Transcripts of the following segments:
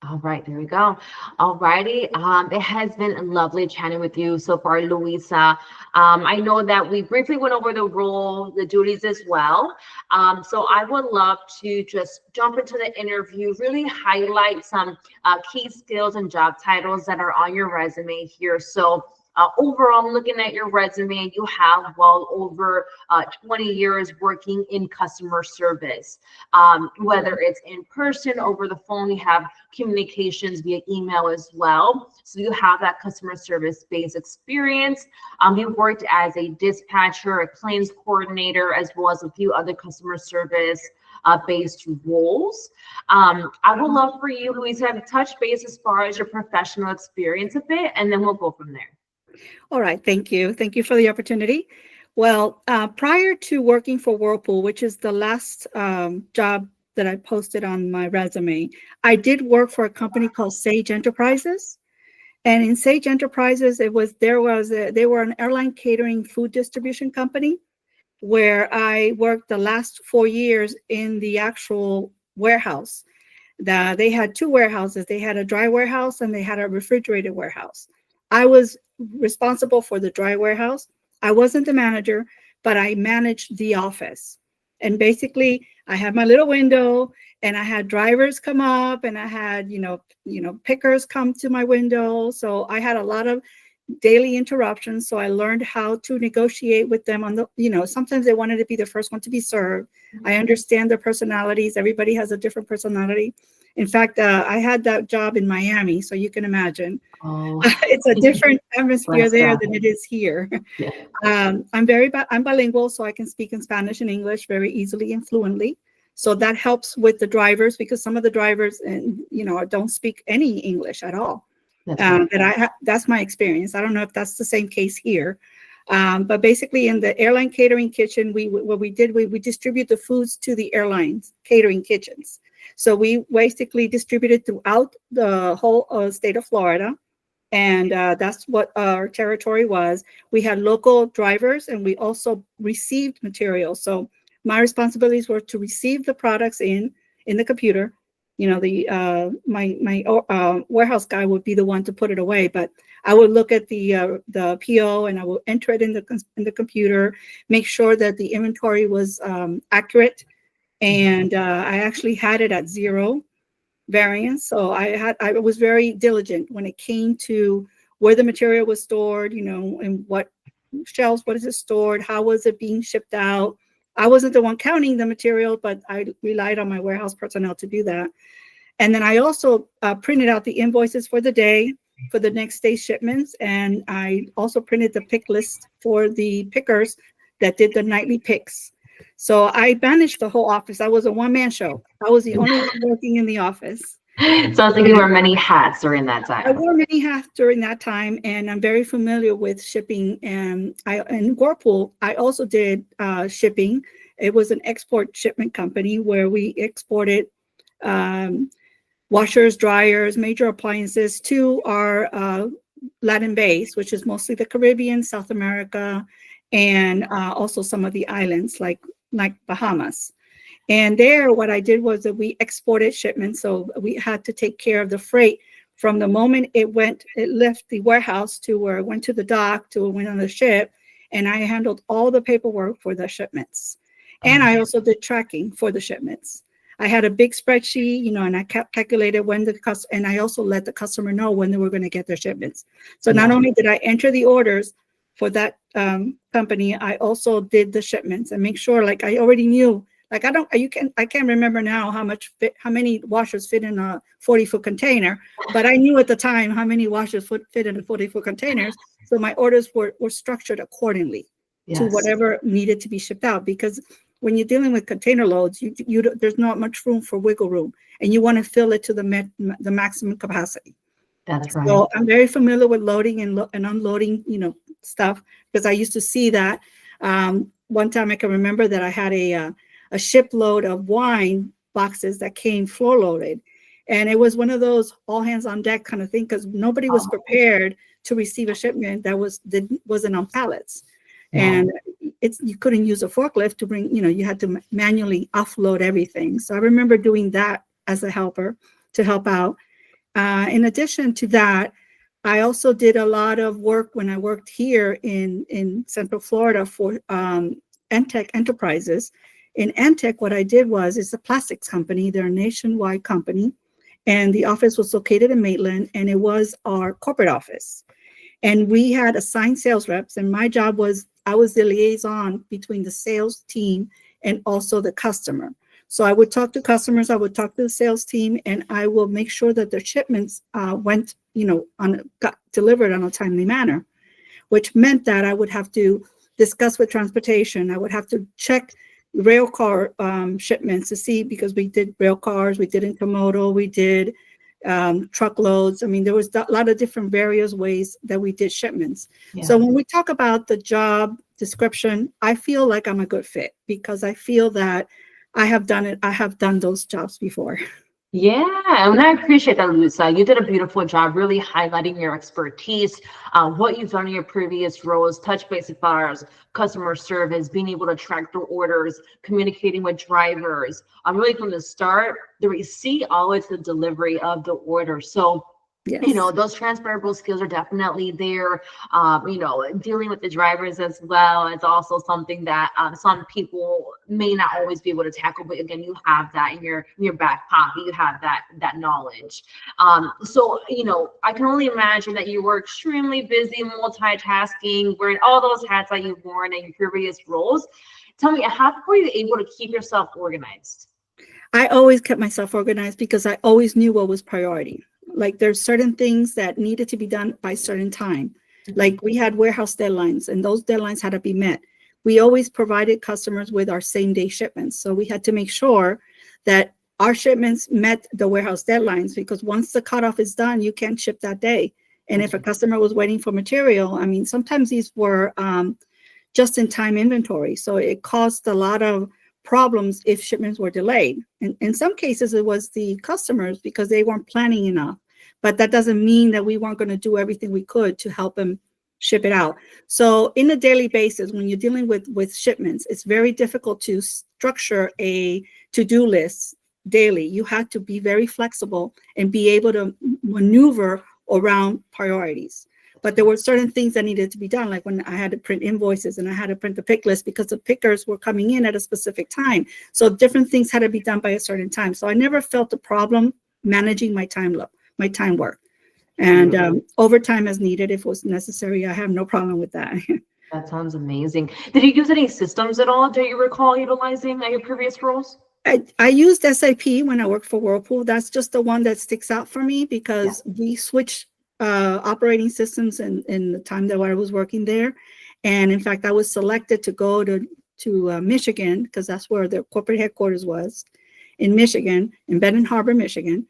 All right, there we go. All righty. It has been lovely chatting with you so far, Luisa. I know that we briefly went over the role, the duties as well. So I would love to just jump into the interview, really highlight some key skills and job titles that are on your resume here. So overall, looking at your resume, you have well over 20 years working in customer service. Whether it's in person, over the phone, you have communications via email as well. So you have that customer service based experience. You worked as a dispatcher, a claims coordinator, as well as a few other customer service based roles. I would love for you, Luisa, to touch base as far as your professional experience a bit, and then we'll go from there. All right, thank you. Thank you for the opportunity. Well, prior to working for Whirlpool, which is the last job that I posted on my resume, I did work for a company called Sage Enterprises. And in Sage Enterprises, they were an airline catering food distribution company where I worked the last 4 years in the actual warehouse. They had two warehouses. They had a dry warehouse and they had a refrigerated warehouse. I was responsible for the dry warehouse. I wasn't the manager, but I managed the office. And basically, I had my little window, and I had drivers come up, and I had pickers come to my window. So I had a lot of daily interruptions. So I learned how to negotiate with them on sometimes they wanted to be the first one to be served. I understand their personalities. Everybody has a different personality. In fact, I had that job in Miami, so you can imagine. Oh, It's a different atmosphere bless there God. than it is here. Yeah. I'm bilingual, so I can speak in Spanish and English very easily and fluently. So that helps with the drivers because some of the drivers, don't speak any English at all. That's right. That's my experience. I don't know if that's the same case here. But basically in the airline catering kitchen, we distribute the foods to the airlines catering kitchens. So we basically distributed throughout the whole state of Florida. And that's what our territory was. We had local drivers and we also received materials. So my responsibilities were to receive the products in the computer. My warehouse guy would be the one to put it away, but I would look at the PO and I would enter it in the computer, make sure that the inventory was accurate, and I actually had it at zero variance. So I was very diligent when it came to where the material was stored, and what shelves, what is it stored, how was it being shipped out. I wasn't the one counting the material, but I relied on my warehouse personnel to do that. And then I also printed out the invoices for the day, for the next day's shipments. And I also printed the pick list for the pickers that did the nightly picks. So I managed the whole office. I was a one-man show. I was the only one working in the office. Sounds like you wear many hats during that I time. wore many hats during that time, and I'm very familiar with shipping. And in Whirlpool, I also did shipping. It was an export shipment company where we exported um, washers, dryers, major appliances to our Latin base, which is mostly the Caribbean, South America, and also some of the islands like Bahamas. And there, what I did was that we exported shipments. So we had to take care of the freight from the moment it left the warehouse to where it went to the dock to it went on the ship. And I handled all the paperwork for the shipments. And I also did tracking for the shipments. I had a big spreadsheet, and I calculated when and I also let the customer know when they were going to get their shipments. So not only did I enter the orders for that company, I also did the shipments and make sure, like I already knew. Like I can't remember now how many washers fit in a 40-foot container, but I knew at the time how many washers fit in a 40-foot containers. So my orders were structured accordingly to Yes. whatever needed to be shipped out. Because when you're dealing with container loads, there's not much room for wiggle room, and you want to fill it to the maximum capacity. That's right. So I'm very familiar with loading and unloading, stuff, because I used to see that. One time I can remember that I had a shipload of wine boxes that came floor loaded. And it was one of those all hands on deck kind of thing, because nobody was prepared to receive a shipment that wasn't on pallets. Yeah. And you couldn't use a forklift to bring, you had to manually offload everything. So I remember doing that as a helper to help out. In addition to that, I also did a lot of work when I worked here in Central Florida for Entech Enterprises. In Entech, what I did was, it's a plastics company. They're a nationwide company, and the office was located in Maitland, and it was our corporate office. And we had assigned sales reps, and my job was, I was the liaison between the sales team and also the customer. So I would talk to customers, I would talk to the sales team, and I will make sure that their shipments went, got delivered on a timely manner, which meant that I would have to discuss with transportation. I would have to check rail car shipments to see, because we did rail cars, we did intermodal, we did truckloads. I mean, there was a lot of different various ways that we did shipments. Yeah. So when we talk about the job description, I feel like I'm a good fit because I feel that I have done it. I have done those jobs before. Yeah, and I appreciate that, Luisa. You did a beautiful job really highlighting your expertise, what you've done in your previous roles, touch base as far as customer service, being able to track the orders, communicating with drivers, really from the start, the receipt, all the way to the delivery of the order. So, Yes. those transferable skills are definitely there. Dealing with the drivers as well is also something that some people may not always be able to tackle. But again, you have that in your back pocket. You have that knowledge. So I can only imagine that you were extremely busy, multitasking, wearing all those hats that you've worn in your previous roles. Tell me, how were you able to keep yourself organized? I always kept myself organized because I always knew what was priority. Like there's certain things that needed to be done by certain time. Like we had warehouse deadlines and those deadlines had to be met. We always provided customers with our same day shipments. So we had to make sure that our shipments met the warehouse deadlines, because once the cutoff is done, you can't ship that day. And if a customer was waiting for material, I mean, sometimes these were just in time inventory. So it caused a lot of problems if shipments were delayed. And in some cases, it was the customers because they weren't planning enough. But that doesn't mean that we weren't going to do everything we could to help them ship it out. So in a daily basis, when you're dealing with shipments, it's very difficult to structure a to-do list daily. You have to be very flexible and be able to maneuver around priorities. But there were certain things that needed to be done, like when I had to print invoices and I had to print the pick list because the pickers were coming in at a specific time. So different things had to be done by a certain time. So I never felt a problem managing my time work. And overtime as needed if it was necessary. I have no problem with that. That sounds amazing. Did you use any systems at all? Do you recall utilizing at your previous roles? I used SAP when I worked for Whirlpool. That's just the one that sticks out for me Yeah. because we switched operating systems in the time that I was working there. And in fact, I was selected to go to Michigan because that's where their corporate headquarters was, in Michigan, in Benton Harbor, Michigan.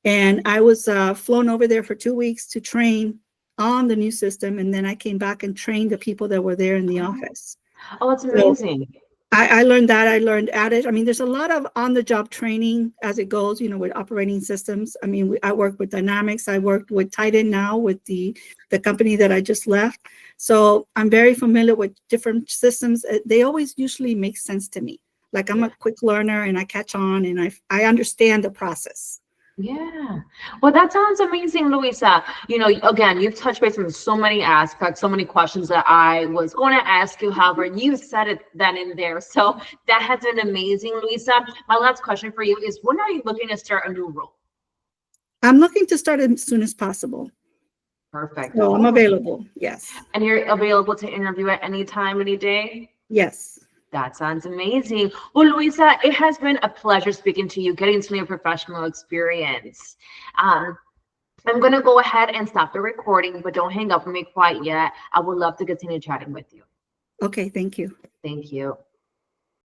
And I was flown over there for 2 weeks to train on the new system. And then I came back and trained the people that were there in the office. Oh, that's So amazing. I learned that. I learned Adage. I mean, there's a lot of on-the-job training as it goes, with operating systems. I mean, I worked with Dynamics. I worked with Titan now with the company that I just left. So I'm very familiar with different systems. They always usually make sense to me. Like I'm a quick learner and I catch on and I understand the process. Yeah. Well, that sounds amazing, Luisa. Again, you've touched base on so many aspects, so many questions that I was going to ask you. However, you said it then in there. So that has been amazing, Luisa. My last question for you is, when are you looking to start a new role? I'm looking to start as soon as possible. Perfect. So I'm available. Yes. And you're available to interview at any time, any day? Yes. That sounds amazing. Well, Luisa, it has been a pleasure speaking to you, getting to know your professional experience. I'm going to go ahead and stop the recording, but don't hang up on me quite yet. I would love to continue chatting with you. Okay. Thank you. Thank you.